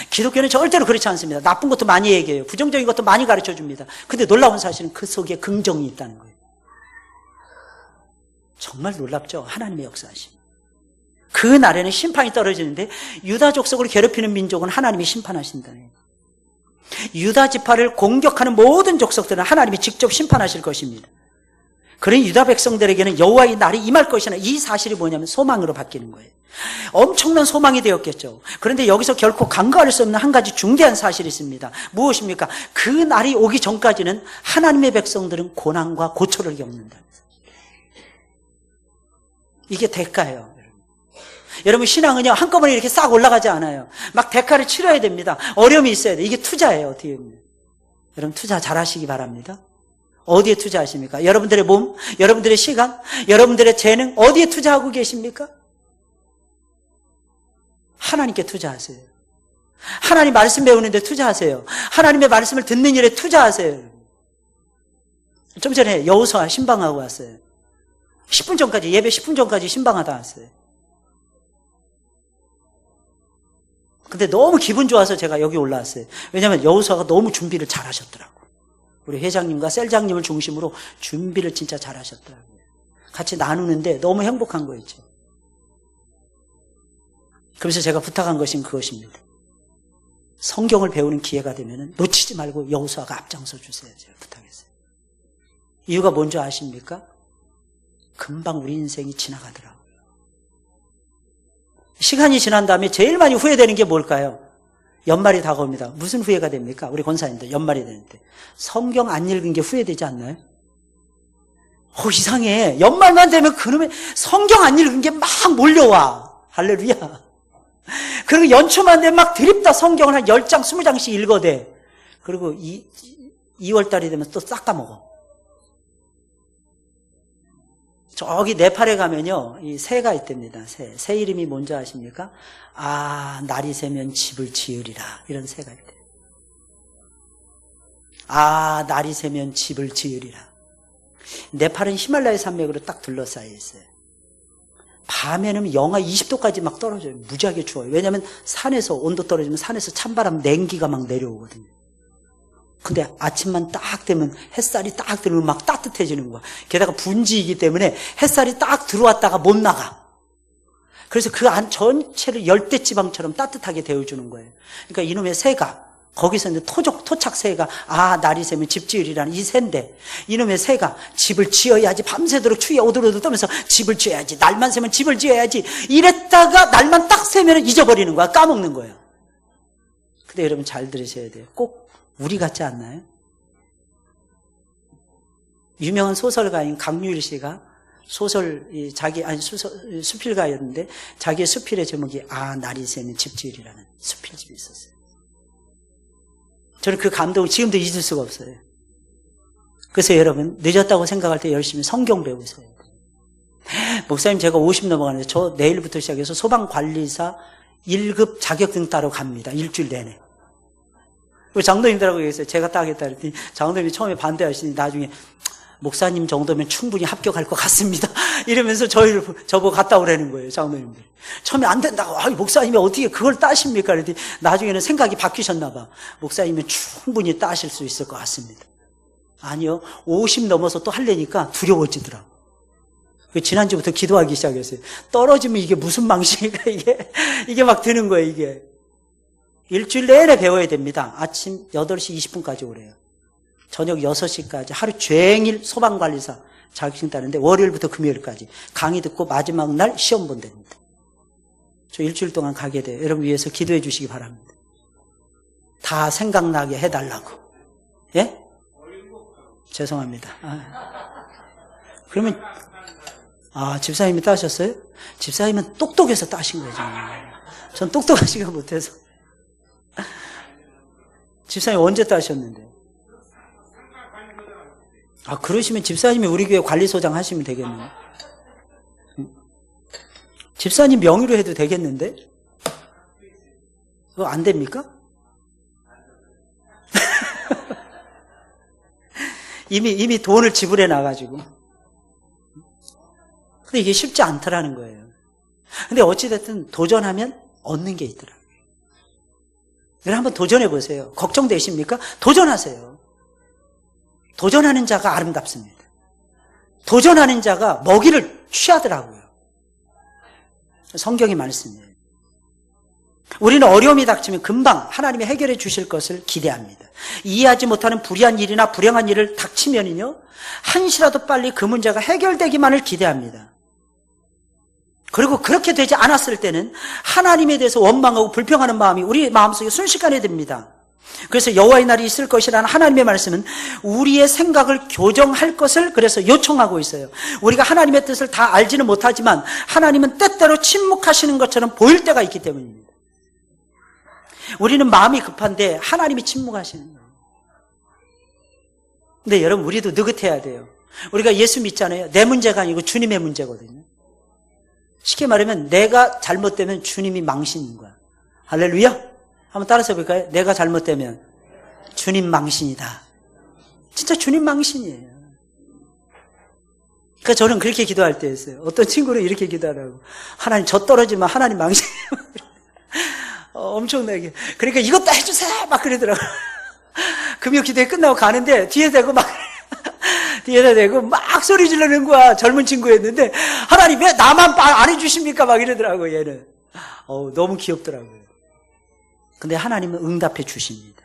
기독교는 절대로 그렇지 않습니다. 나쁜 것도 많이 얘기해요. 부정적인 것도 많이 가르쳐 줍니다. 근데 놀라운 사실은 그 속에 긍정이 있다는 거예요. 정말 놀랍죠? 하나님의 역사하심. 그 날에는 심판이 떨어지는데 유다 족속을 괴롭히는 민족은 하나님이 심판하신다는 거예요. 유다 지파를 공격하는 모든 족속들은 하나님이 직접 심판하실 것입니다. 그러니 유다 백성들에게는 여호와의 날이 임할 것이나 이 사실이 뭐냐면 소망으로 바뀌는 거예요. 엄청난 소망이 되었겠죠. 그런데 여기서 결코 간과할 수 없는 한 가지 중대한 사실이 있습니다. 무엇입니까? 그 날이 오기 전까지는 하나님의 백성들은 고난과 고초를 겪는다. 이게 대가예요. 여러분 신앙은요 한꺼번에 이렇게 싹 올라가지 않아요. 막 대가를 치러야 됩니다. 어려움이 있어야 돼요. 이게 투자예요. 어떻게 보면. 여러분 투자 잘하시기 바랍니다. 어디에 투자하십니까? 여러분들의 몸, 여러분들의 시간, 여러분들의 재능 어디에 투자하고 계십니까? 하나님께 투자하세요. 하나님 말씀 배우는 데 투자하세요. 하나님의 말씀을 듣는 일에 투자하세요. 좀 전에 여호수아 신방하고 왔어요. 10분 전까지 예배 10분 전까지 신방하다 왔어요. 근데 너무 기분 좋아서 제가 여기 올라왔어요. 왜냐하면 여호수아가 너무 준비를 잘 하셨더라고요. 우리 회장님과 셀장님을 중심으로 준비를 진짜 잘 하셨더라고요. 같이 나누는데 너무 행복한 거였죠. 그래서 제가 부탁한 것은 그것입니다. 성경을 배우는 기회가 되면 놓치지 말고 여호수아가 앞장서 주세요. 제가 부탁했어요. 이유가 뭔지 아십니까? 금방 우리 인생이 지나가더라고요. 시간이 지난 다음에 제일 많이 후회되는 게 뭘까요? 연말이 다가옵니다. 무슨 후회가 됩니까? 우리 권사님들 연말이 되는데 성경 안 읽은 게 후회되지 않나요? 이상해. 연말만 되면 그놈의 성경 안 읽은 게 막 몰려와. 할렐루야. 그리고 연초만 되면 막 드립다 성경을 한 10장 20장씩 읽어대. 그리고 2월달이 되면 또 싹 까먹어. 저기 네팔에 가면요, 이 새가 있답니다. 새 이름이 뭔지 아십니까? 날이 새면 집을 지으리라. 이런 새가 있대요. 날이 새면 집을 지으리라. 네팔은 히말라야 산맥으로 딱 둘러싸여 있어요. 밤에는 영하 20도까지 막 떨어져요. 무지하게 추워요. 왜냐하면 산에서 온도 떨어지면 산에서 찬바람 냉기가 막 내려오거든요. 근데 아침만 딱 되면 햇살이 딱 들어오면 막 따뜻해지는 거야. 게다가 분지이기 때문에 햇살이 딱 들어왔다가 못 나가. 그래서 그 안 전체를 열대지방처럼 따뜻하게 데워주는 거예요. 그러니까 이놈의 새가 거기서 이제 토착 새가 날이 새면 집 지으리라는 이 새인데 이놈의 새가 집을 지어야지 밤새도록 추위에 오들오들 떨면서 집을 지어야지 날만 새면 집을 지어야지 이랬다가 날만 딱 새면 잊어버리는 거야. 까먹는 거예요. 근데 여러분 잘 들으셔야 돼요. 꼭 우리 같지 않나요? 유명한 소설가인 강유일 씨가 수필가였는데 자기의 수필의 제목이 날이 새면 집 지으리라는 수필집이 있었어요. 저는 그 감동을 지금도 잊을 수가 없어요. 그래서 여러분 늦었다고 생각할 때 열심히 성경 배우세요. 목사님 제가 50 넘어가는데 저 내일부터 시작해서 소방관리사 1급 자격증 따러 갑니다. 일주일 내내. 장로님들하고 얘기했어요. 제가 따겠다 그랬더니 장로님이 처음에 반대하시니 나중에 목사님 정도면 충분히 합격할 것 같습니다. 이러면서 저보고 갔다 오라는 거예요. 장로님들. 처음에 안 된다고. 목사님이 어떻게 그걸 따십니까? 그랬더니 나중에는 생각이 바뀌셨나 봐. 목사님은 충분히 따실 수 있을 것 같습니다. 아니요. 50 넘어서 또 하려니까 두려워지더라고. 지난주부터 기도하기 시작했어요. 떨어지면 이게 무슨 망신일까 이게 막 드는 거예요. 이게. 일주일 내내 배워야 됩니다. 아침 8시 20분까지 오래요. 저녁 6시까지 하루 종일 소방관리사 자격증 따는데 월요일부터 금요일까지 강의 듣고 마지막 날 시험 본답니다. 저 일주일 동안 가게 돼요. 여러분 위해서 기도해 주시기 바랍니다. 다 생각나게 해달라고. 예? 죄송합니다. 그러면 집사님이 따셨어요? 집사님은 똑똑해서 따신 거죠. 전 똑똑하지가 못해서. 집사님 언제 따셨는데? 그러시면 집사님이 우리 교회 관리소장 하시면 되겠네요. 집사님 명의로 해도 되겠는데? 그거 안 됩니까? 이미 돈을 지불해 놔가지고. 근데 이게 쉽지 않더라는 거예요. 근데 어찌됐든 도전하면 얻는 게 있더라고요. 여러분 한번 도전해 보세요. 걱정되십니까? 도전하세요. 도전하는 자가 아름답습니다. 도전하는 자가 먹이를 취하더라고요. 성경이 말씀이에요. 우리는 어려움이 닥치면 금방 하나님이 해결해 주실 것을 기대합니다. 이해하지 못하는 불의한 일이나 불행한 일을 닥치면요, 한시라도 빨리 그 문제가 해결되기만을 기대합니다. 그리고 그렇게 되지 않았을 때는 하나님에 대해서 원망하고 불평하는 마음이 우리 마음속에 순식간에 듭니다. 그래서 여호와의 날이 있을 것이라는 하나님의 말씀은 우리의 생각을 교정할 것을 그래서 요청하고 있어요. 우리가 하나님의 뜻을 다 알지는 못하지만 하나님은 때때로 침묵하시는 것처럼 보일 때가 있기 때문입니다. 우리는 마음이 급한데 하나님이 침묵하시는 거예요. 근데 여러분 우리도 느긋해야 돼요. 우리가 예수 믿잖아요. 내 문제가 아니고 주님의 문제거든요. 쉽게 말하면 내가 잘못되면 주님이 망신인 거야. 할렐루야. 한번 따라서 해볼까요? 내가 잘못되면 주님 망신이다. 진짜 주님 망신이에요. 그러니까 저는 그렇게 기도할 때 했어요. 어떤 친구는 이렇게 기도하라고. 하나님 저 떨어지면 하나님 망신이에요. 엄청나게. 그러니까 이것도 해주세요 막 그러더라고요. 금요 기도회 끝나고 가는데 뒤에 대고 뒤에다 대고 막 소리 지르는 거야. 젊은 친구였는데 하나님 왜 나만 안 해주십니까? 막 이러더라고요. 얘는. 너무 귀엽더라고요. 근데 하나님은 응답해 주십니다.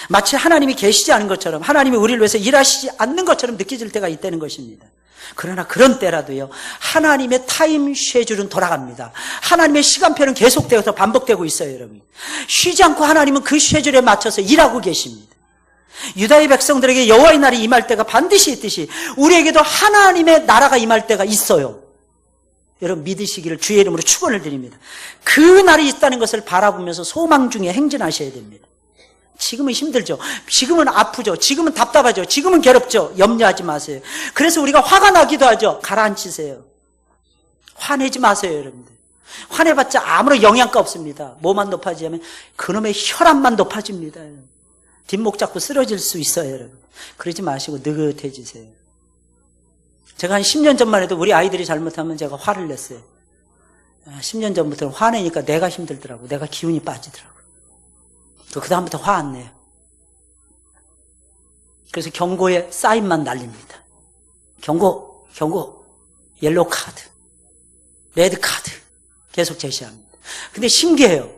마치 하나님이 계시지 않은 것처럼 하나님이 우리를 위해서 일하시지 않는 것처럼 느껴질 때가 있다는 것입니다. 그러나 그런 때라도요, 하나님의 타임 쉐줄은 돌아갑니다. 하나님의 시간표는 계속되어서 반복되고 있어요. 여러분 쉬지 않고 하나님은 그 쉐줄에 맞춰서 일하고 계십니다. 유다의 백성들에게 여호와의 날이 임할 때가 반드시 있듯이 우리에게도 하나님의 나라가 임할 때가 있어요. 여러분 믿으시기를 주의 이름으로 축원을 드립니다. 그 날이 있다는 것을 바라보면서 소망 중에 행진하셔야 됩니다. 지금은 힘들죠. 지금은 아프죠. 지금은 답답하죠. 지금은 괴롭죠. 염려하지 마세요. 그래서 우리가 화가 나기도 하죠. 가라앉히세요. 화내지 마세요. 여러분들 화내봤자 아무런 영향가 없습니다. 뭐만 높아지냐면 그놈의 혈압만 높아집니다. 뒷목 잡고 쓰러질 수 있어요. 여러분 그러지 마시고 느긋해지세요. 제가 한 10년 전만 해도 우리 아이들이 잘못하면 제가 화를 냈어요. 10년 전부터는 화내니까 내가 힘들더라고. 내가 기운이 빠지더라고. 그 다음부터 화 안 내요. 그래서 경고의 사인만 날립니다. 경고, 옐로우 카드, 레드 카드 계속 제시합니다. 근데 신기해요.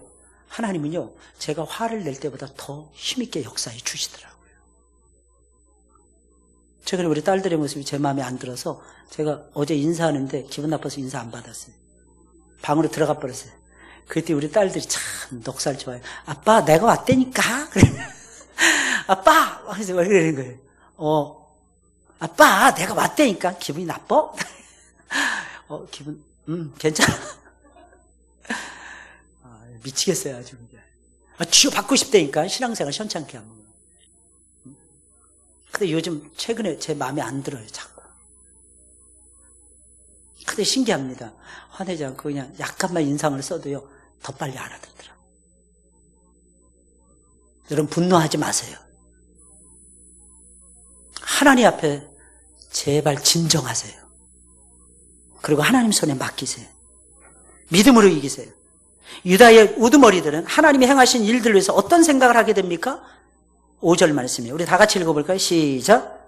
하나님은요, 제가 화를 낼 때보다 더 힘있게 역사해 주시더라고요. 최근에 우리 딸들의 모습이 제 마음에 안 들어서 제가 어제 인사하는데 기분 나빠서 인사 안 받았어요. 방으로 들어가 버렸어요. 그때 우리 딸들이 참 넉살 좋아요. 아빠 내가 왔다니까. 아빠 그래서 왜 그러는 거예요. 아빠 내가 왔다니까. 기분이 나빠? 기분 괜찮아. 미치겠어요 아주. 치유 받고 싶다니까. 신앙생활 현찮게 하면. 근데 요즘 최근에 제 마음에 안 들어요 자꾸. 근데 신기합니다. 화내지 않고 그냥 약간만 인상을 써도요 더 빨리 알아듣더라고요. 여러분 분노하지 마세요. 하나님 앞에 제발 진정하세요. 그리고 하나님 손에 맡기세요. 믿음으로 이기세요. 유다의 우두머리들은 하나님이 행하신 일들을 위해서 어떤 생각을 하게 됩니까? 5절 말씀이에요. 우리 다 같이 읽어볼까요? 시작.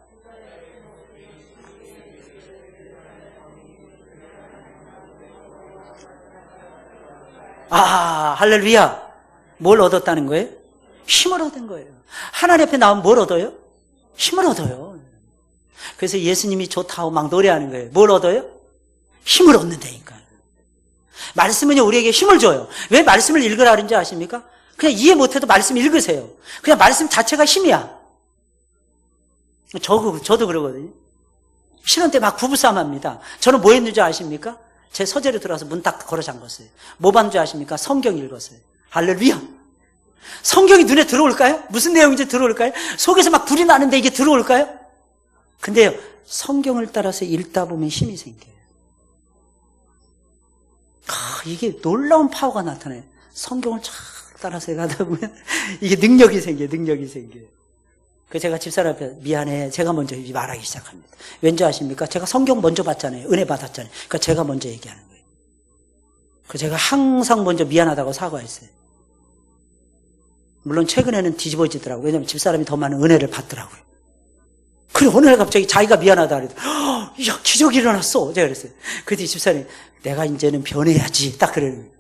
할렐루야. 뭘 얻었다는 거예요? 힘을 얻은 거예요. 하나님 앞에 나오면 뭘 얻어요? 힘을 얻어요. 그래서 예수님이 좋다고 막 노래하는 거예요. 뭘 얻어요? 힘을 얻는다니까. 말씀은요, 우리에게 힘을 줘요. 왜 말씀을 읽으라 그런지 아십니까? 그냥 이해 못해도 말씀 읽으세요. 그냥 말씀 자체가 힘이야. 저도 그러거든요. 신혼 때 막 부부싸움 합니다. 저는 뭐 했는지 아십니까? 제 서재로 들어와서 문 딱 걸어 잠궜어요. 뭐 봤는지 아십니까? 성경 읽었어요. 할렐루야. 성경이 눈에 들어올까요? 무슨 내용인지 들어올까요? 속에서 막 불이 나는데 이게 들어올까요? 근데요, 성경을 따라서 읽다 보면 힘이 생겨요. 이게 놀라운 파워가 나타나요. 성경을 쫙 따라서 가다 보면 이게 능력이 생겨요. 그래서 제가 집사람 앞에 미안해. 제가 먼저 말하기 시작합니다. 왠지 아십니까? 제가 성경 먼저 봤잖아요. 은혜 받았잖아요. 그러니까 제가 먼저 얘기하는 거예요. 그래서 제가 항상 먼저 미안하다고 사과했어요. 물론 최근에는 뒤집어지더라고요. 왜냐하면 집사람이 더 많은 은혜를 받더라고요. 그리고 어느 날 갑자기 자기가 미안하다 그러더라고요. 야, 기적이 일어났어. 제가 그랬어요. 그때 집사람이 내가 이제는 변해야지. 딱 그러는 거예요.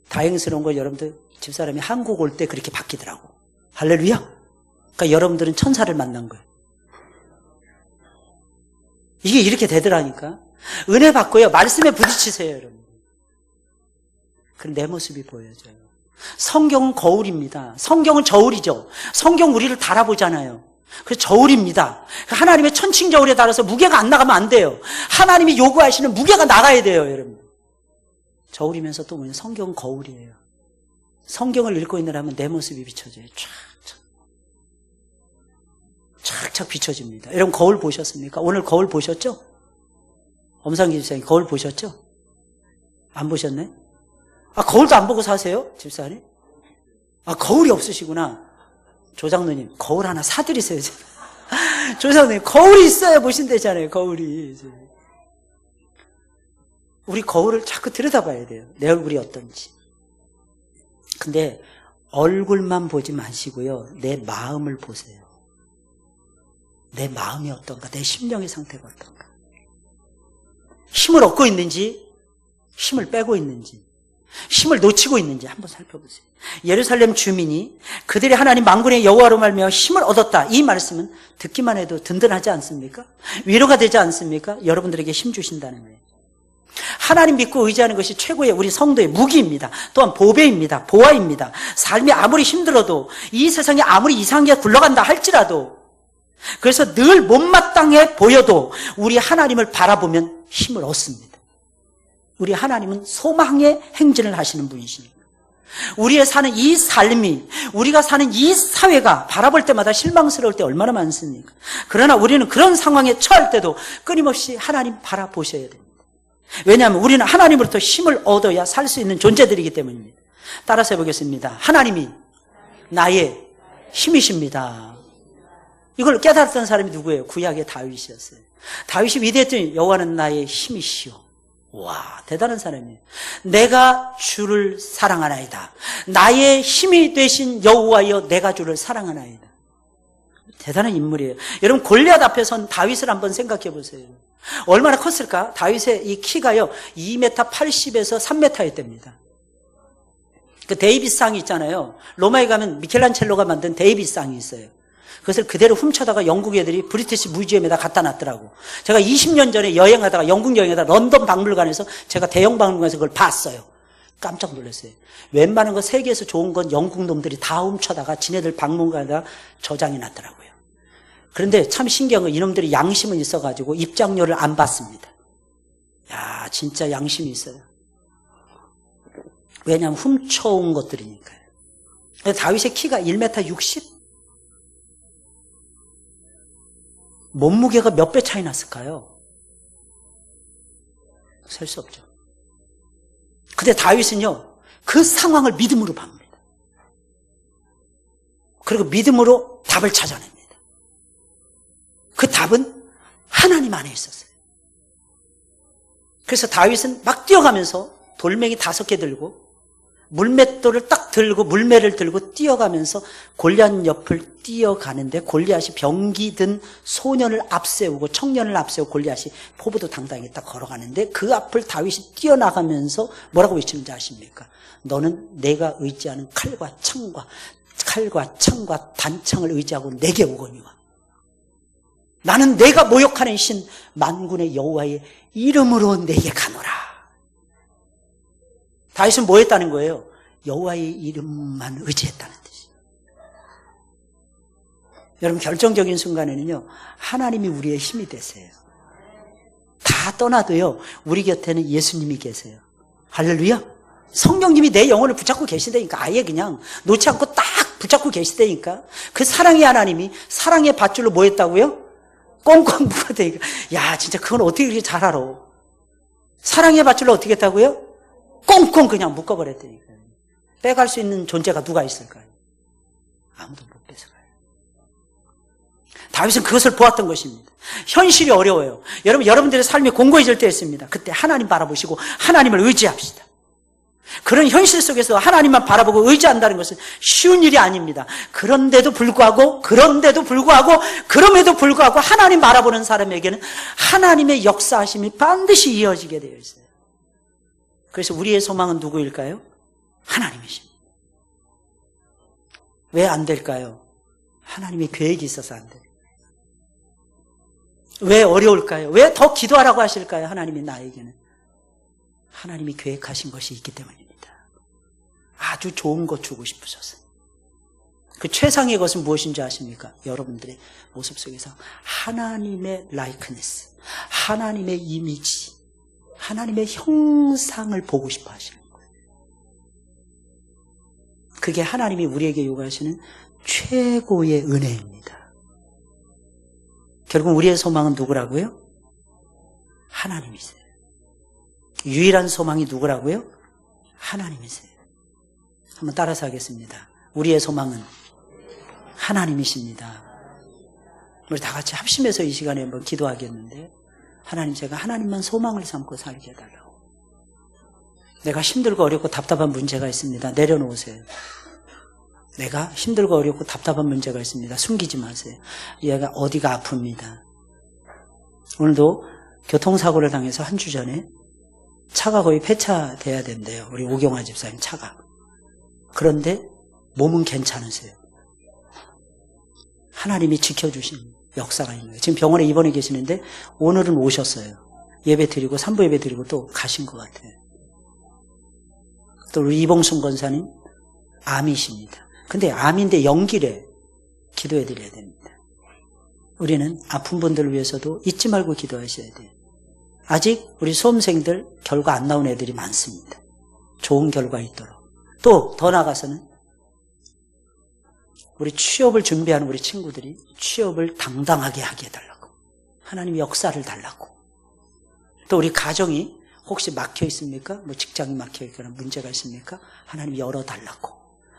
다행스러운 건 여러분들 집사람이 한국 올 때 그렇게 바뀌더라고. 할렐루야. 그러니까 여러분들은 천사를 만난 거예요. 이게 이렇게 되더라니까. 은혜 받고요. 말씀에 부딪히세요, 여러분. 그럼 내 모습이 보여져요. 성경은 거울입니다. 성경은 저울이죠. 성경 우리를 달아보잖아요. 그래서 저울입니다. 하나님의 천칭 저울에 달아서 무게가 안 나가면 안 돼요. 하나님이 요구하시는 무게가 나가야 돼요, 여러분. 저울이면서 또 뭐냐? 성경은 거울이에요. 성경을 읽고 있느라면 내 모습이 비춰져요. 촥촥 비춰집니다. 여러분 거울 보셨습니까? 오늘 거울 보셨죠? 엄상기 집사님 거울 보셨죠? 안 보셨네? 거울도 안 보고 사세요? 집사님? 거울이 없으시구나. 조장로님 거울 하나 사드리세요. 조장로님 거울이 있어야 보신대잖아요. 거울이. 우리 거울을 자꾸 들여다봐야 돼요. 내 얼굴이 어떤지. 근데 얼굴만 보지 마시고요. 내 마음을 보세요. 내 마음이 어떤가? 내 심령의 상태가 어떤가? 힘을 얻고 있는지, 힘을 빼고 있는지, 힘을 놓치고 있는지 한번 살펴보세요. 예루살렘 주민이 그들이 하나님 만군의 여호와로 말미암아 힘을 얻었다. 이 말씀은 듣기만 해도 든든하지 않습니까? 위로가 되지 않습니까? 여러분들에게 힘 주신다는 거예요. 하나님 믿고 의지하는 것이 최고의 우리 성도의 무기입니다. 또한 보배입니다. 보화입니다. 삶이 아무리 힘들어도 이 세상이 아무리 이상하게 굴러간다 할지라도 그래서 늘 못마땅해 보여도 우리 하나님을 바라보면 힘을 얻습니다. 우리 하나님은 소망의 행진을 하시는 분이십니다. 우리의 사는 이 삶이 우리가 사는 이 사회가 바라볼 때마다 실망스러울 때 얼마나 많습니까? 그러나 우리는 그런 상황에 처할 때도 끊임없이 하나님 바라보셔야 됩니다. 왜냐하면 우리는 하나님으로부터 힘을 얻어야 살 수 있는 존재들이기 때문입니다. 따라서 해보겠습니다. 하나님이 나의 힘이십니다. 이걸 깨달았던 사람이 누구예요? 구약의 다윗이었어요. 다윗이 위대했더니 여호와는 나의 힘이시오. 와, 대단한 사람이에요. 내가 주를 사랑하나이다. 나의 힘이 되신 여호와여 내가 주를 사랑하나이다. 대단한 인물이에요. 여러분 골리앗 앞에 선 다윗을 한번 생각해 보세요. 얼마나 컸을까? 다윗의 이 키가요 2m 80에서 3m였답니다. 그 데이빗상이 있잖아요. 로마에 가면 미켈란첼로가 만든 데이빗상이 있어요. 그것을 그대로 훔쳐다가 영국 애들이 브리티시 뮤지엄에다 갖다 놨더라고. 제가 20년 전에 여행하다가 영국 여행하다가 런던 박물관에서 제가 대형 박물관에서 그걸 봤어요. 깜짝 놀랐어요. 웬만한 거 세계에서 좋은 건 영국 놈들이 다 훔쳐다가 지네들 박물관에다 저장해 놨더라고요. 그런데 참 신기한 건 이놈들이 양심은 있어가지고 입장료를 안 받습니다. 야, 진짜 양심이 있어요. 왜냐하면 훔쳐온 것들이니까요. 다윗의 키가 1m 60? 몸무게가 몇 배 차이 났을까요? 셀 수 없죠. 근데 다윗은요, 그 상황을 믿음으로 봅니다. 그리고 믿음으로 답을 찾아냅니다. 그 답은 하나님 안에 있었어요. 그래서 다윗은 막 뛰어가면서 돌멩이 5개 들고 물맷돌을 딱 들고 물매를 들고 뛰어가면서 골리앗 옆을 뛰어가는데, 골리앗이 병기 든 소년을 앞세우고 청년을 앞세우고 골리앗이 포부도 당당히 딱 걸어가는데, 그 앞을 다윗이 뛰어나가면서 뭐라고 외치는지 아십니까? 너는 내가 의지하는 칼과 창과 단창을 의지하고 내게 오거니와, 나는 내가 모욕하는 신 만군의 여호와의 이름으로 내게 가노라. 다윗은 뭐 했다는 거예요? 여호와의 이름만 의지했다는 뜻이에요. 여러분, 결정적인 순간에는요, 하나님이 우리의 힘이 되세요. 다 떠나도요, 우리 곁에는 예수님이 계세요. 할렐루야. 성령님이 내 영혼을 붙잡고 계시다니까. 아예 그냥 놓지 않고 딱 붙잡고 계시다니까. 그 사랑의 하나님이 사랑의 밧줄로 뭐 했다고요? 꽁꽁 묶어대니까. 야, 진짜 그건 어떻게 그렇게 잘 알아? 사랑의 밧줄로 어떻게 했다고요? 꽁꽁 그냥 묶어버렸다니까요. 빼갈 수 있는 존재가 누가 있을까요? 아무도 못 뺏어가요. 다윗은 그것을 보았던 것입니다. 현실이 어려워요. 여러분들의 삶이 공고해질 때 있습니다. 그때 하나님 바라보시고 하나님을 의지합시다. 그런 현실 속에서 하나님만 바라보고 의지한다는 것은 쉬운 일이 아닙니다. 그럼에도 불구하고 하나님 바라보는 사람에게는 하나님의 역사하심이 반드시 이어지게 되어 있어요. 그래서 우리의 소망은 누구일까요? 하나님이십니다. 왜 안 될까요? 하나님의 계획이 있어서 안 돼요. 왜 어려울까요? 왜 더 기도하라고 하실까요? 하나님이 나에게는 하나님이 계획하신 것이 있기 때문입니다. 아주 좋은 것 주고 싶으셔서. 그 최상의 것은 무엇인지 아십니까? 여러분들의 모습 속에서 하나님의 라이크니스, 하나님의 이미지, 하나님의 형상을 보고 싶어 하시는 거예요. 그게 하나님이 우리에게 요구하시는 최고의 은혜입니다. 결국 우리의 소망은 누구라고요? 하나님이세요. 유일한 소망이 누구라고요? 하나님이세요. 한번 따라서 하겠습니다. 우리의 소망은 하나님이십니다. 우리 다 같이 합심해서 이 시간에 한번 기도하겠는데, 하나님, 제가 하나님만 소망을 삼고 살게 해달라고. 내가 힘들고 어렵고 답답한 문제가 있습니다. 내려놓으세요. 내가 힘들고 어렵고 답답한 문제가 있습니다. 숨기지 마세요. 얘가 어디가 아픕니다. 오늘도 교통사고를 당해서 한 주 전에 차가 거의 폐차돼야 된대요. 우리 오경화 집사님 차가. 그런데 몸은 괜찮으세요. 하나님이 지켜주신 역사가 있는 거예요. 지금 병원에 입원해 계시는데 오늘은 오셨어요. 예배 드리고 3부 예배 드리고 또 가신 것 같아요. 또 우리 이봉순 권사님 암이십니다. 근데 암인데 연기래. 기도해 드려야 됩니다. 우리는 아픈 분들을 위해서도 잊지 말고 기도하셔야 돼요. 아직 우리 수험생들 결과 안 나온 애들이 많습니다. 좋은 결과 있도록. 또 더 나아가서는 우리 취업을 준비하는 우리 친구들이 취업을 당당하게 하게 해달라고. 하나님의 역사를 달라고. 또 우리 가정이 혹시 막혀 있습니까? 뭐 직장이 막혀 있거나 문제가 있습니까? 하나님이 열어달라고.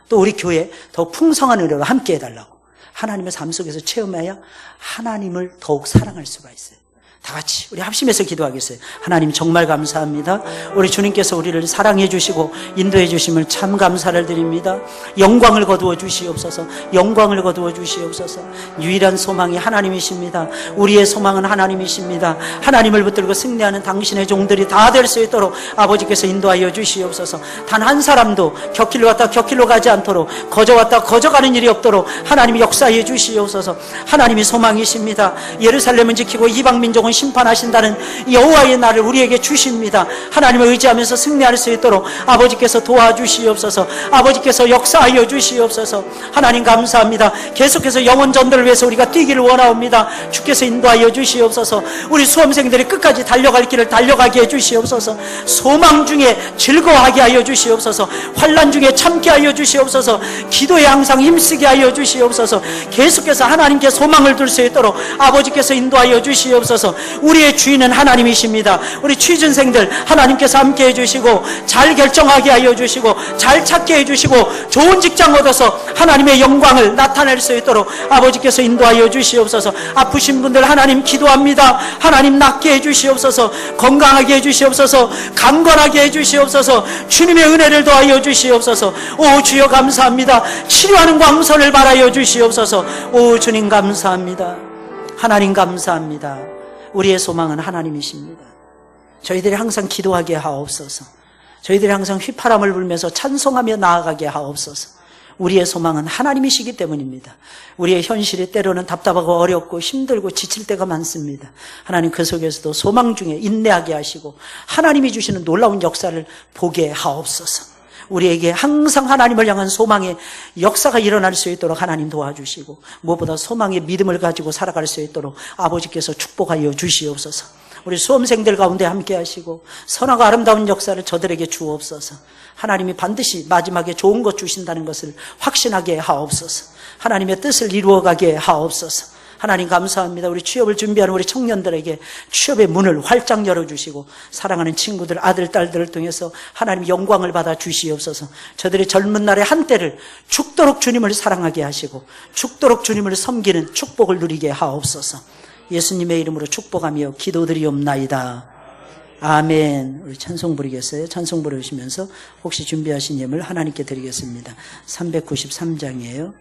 또 우리 교회 더 풍성한 은혜로 함께 해달라고. 하나님의 삶 속에서 체험해야 하나님을 더욱 사랑할 수가 있어요. 다 같이 우리 합심해서 기도하겠어요. 하나님 정말 감사합니다. 우리 주님께서 우리를 사랑해 주시고 인도해 주심을 참 감사를 드립니다. 영광을 거두어 주시옵소서. 영광을 거두어 주시옵소서. 유일한 소망이 하나님이십니다. 우리의 소망은 하나님이십니다. 하나님을 붙들고 승리하는 당신의 종들이 다 될 수 있도록 아버지께서 인도하여 주시옵소서. 단 한 사람도 곁길로 왔다 곁길로 가지 않도록, 거저 왔다 거저 가는 일이 없도록 하나님이 역사해 주시옵소서. 하나님이 소망이십니다. 예루살렘은 지키고 이방 민족은 심판하신다는 여호와의 날을 우리에게 주십니다. 하나님을 의지하면서 승리할 수 있도록 아버지께서 도와주시옵소서. 아버지께서 역사하여 주시옵소서. 하나님 감사합니다. 계속해서 영혼 전도를 위해서 우리가 뛰기를 원하옵니다. 주께서 인도하여 주시옵소서. 우리 수험생들이 끝까지 달려갈 길을 달려가게 해 주시옵소서. 소망 중에 즐거워하게 하여 주시옵소서. 환난 중에 참게 하여 주시옵소서. 기도에 항상 힘쓰게 하여 주시옵소서. 계속해서 하나님께 소망을 둘 수 있도록 아버지께서 인도하여 주시옵소서. 우리의 주인은 하나님이십니다. 우리 취준생들 하나님께서 함께 해주시고 잘 결정하게 하여 주시고 잘 찾게 해주시고 좋은 직장 얻어서 하나님의 영광을 나타낼 수 있도록 아버지께서 인도하여 주시옵소서. 아프신 분들 하나님 기도합니다. 하나님 낫게 해주시옵소서. 건강하게 해주시옵소서. 강건하게 해주시옵소서. 주님의 은혜를 더하여 주시옵소서. 오 주여 감사합니다. 치료하는 광선을 바라여 주시옵소서. 오 주님 감사합니다. 하나님 감사합니다. 우리의 소망은 하나님이십니다. 저희들이 항상 기도하게 하옵소서. 저희들이 항상 휘파람을 불면서 찬송하며 나아가게 하옵소서. 우리의 소망은 하나님이시기 때문입니다. 우리의 현실이 때로는 답답하고 어렵고 힘들고 지칠 때가 많습니다. 하나님 그 속에서도 소망 중에 인내하게 하시고 하나님이 주시는 놀라운 역사를 보게 하옵소서. 우리에게 항상 하나님을 향한 소망의 역사가 일어날 수 있도록 하나님 도와주시고 무엇보다 소망의 믿음을 가지고 살아갈 수 있도록 아버지께서 축복하여 주시옵소서. 우리 수험생들 가운데 함께 하시고 선하고 아름다운 역사를 저들에게 주옵소서. 하나님이 반드시 마지막에 좋은 것 주신다는 것을 확신하게 하옵소서. 하나님의 뜻을 이루어가게 하옵소서. 하나님 감사합니다. 우리 취업을 준비하는 우리 청년들에게 취업의 문을 활짝 열어주시고 사랑하는 친구들, 아들, 딸들을 통해서 하나님 영광을 받아 주시옵소서. 저들의 젊은 날의 한때를 죽도록 주님을 사랑하게 하시고 죽도록 주님을 섬기는 축복을 누리게 하옵소서. 예수님의 이름으로 축복하며 기도드리옵나이다. 아멘. 우리 찬송 부르겠어요? 찬송 부르시면서 혹시 준비하신 예물 하나님께 드리겠습니다. 393장이에요.